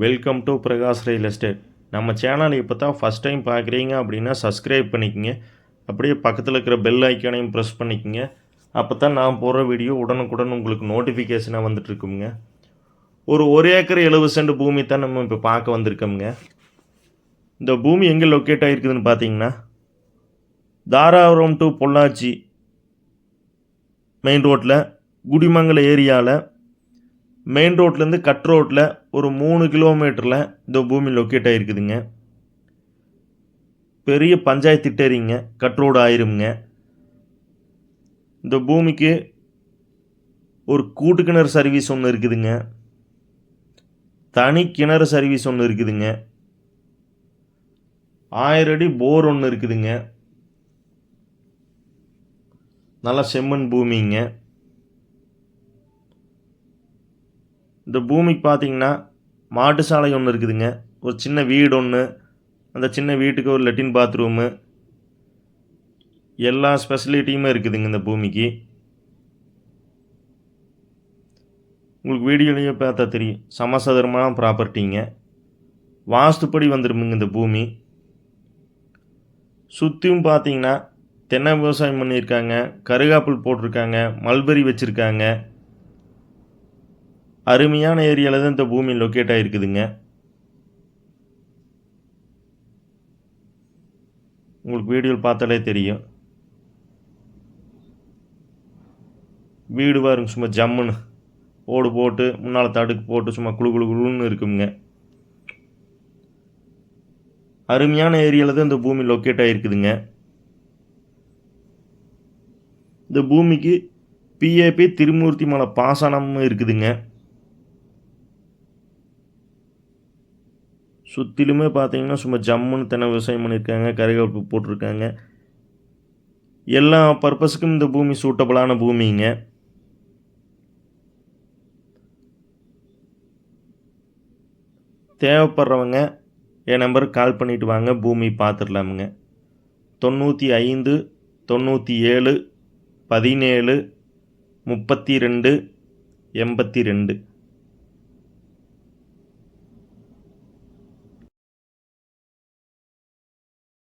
Welcome to Prakash real estate. நம்ம channel இப்போ தான் ஃபஸ்ட் டைம் பார்க்குறீங்க அப்படின்னா சப்ஸ்கிரைப் பண்ணிக்கங்க. அப்படியே பக்கத்தில் இருக்கிற பெல் ஐக்கானையும் ப்ரெஸ் பண்ணிக்கங்க. அப்போ தான் நான் போடுற வீடியோ உடனுக்குடன் உங்களுக்கு நோட்டிஃபிகேஷனாக வந்துட்டுருக்குங்க. ஒரு ஏக்கர் 70 சென்ட் பூமி தான் நம்ம இப்போ பார்க்க வந்திருக்கோமுங்க. இந்த பூமி எங்கே லொக்கேட் ஆகிருக்குதுன்னு பார்த்தீங்கன்னா, தாராபுரம் டு பொள்ளாச்சி மெயின் ரோட்டில் குடிமங்கலம் ஏரியாவில் மெயின் ரோட்லேருந்து கட் ரோட்டில் ஒரு 3 கிலோமீட்டரில் இந்த பூமி லொக்கேட் ஆகிருக்குதுங்க. பெரிய பஞ்சாயத்து திட்டறிங்க, கட் ரோடு ஆயிருங்க. இந்த பூமிக்கு ஒரு கூட்டு கிணறு சர்வீஸ் ஒன்று இருக்குதுங்க, தனி கிணறு சர்வீஸ் ஒன்று இருக்குதுங்க, 1000 அடி போர் ஒன்று இருக்குதுங்க. நல்லா செம்மண் பூமிங்க. இந்த பூமிக்கு பார்த்தீங்கன்னா மாட்டு சாலை ஒன்று இருக்குதுங்க, ஒரு சின்ன வீடு ஒன்று, அந்த சின்ன வீட்டுக்கு ஒரு லெட்டின் பாத்ரூமு, எல்லா ஸ்பெசிலிட்டியுமே இருக்குதுங்க இந்த பூமிக்கு. உங்களுக்கு வீடியோலேயே பார்த்தா தெரியும், சமசதுரமான ப்ராப்பர்ட்டிங்க. வாஸ்துப்படி வந்துருமுங்க இந்த பூமி. சுற்றியும் பார்த்தீங்கன்னா தென்னை விவசாயம் பண்ணியிருக்காங்க, கருகாப்பில் போட்டிருக்காங்க, மல்பெரி வச்சுருக்காங்க. அருமையான ஏரியாவில் தான் இந்த பூமி லொக்கேட் ஆகிருக்குதுங்க. உங்களுக்கு வீடியோவில் பார்த்தாலே தெரியும். வீடு பாருங்க, சும்மா ஜம்முன்னு ஓடு போட்டு முன்னால் தடுக்கு போட்டு சும்மா குழு குழு குழுன்னு இருக்குங்க. அருமையான ஏரியாவில் தான் இந்த பூமி லொக்கேட் ஆகிருக்குதுங்க. இந்த பூமிக்கு பிஏபி திருமூர்த்தி மலை பாசனமும் இருக்குதுங்க. சுற்றிலுமே பார்த்தீங்கன்னா சும்மா ஜம்முன்னு தென்னை விவசாயம் பண்ணியிருக்காங்க, கருகாப்பு போட்டிருக்காங்க. எல்லா பர்பஸுக்கும் இந்த பூமி சூட்டபிளான பூமிங்க. தேவைப்படுறவங்க என் நம்பருக்கு கால் பண்ணிவிட்டு வாங்க, பூமி பார்த்துடலாமுங்க. 95 97 17 32 82.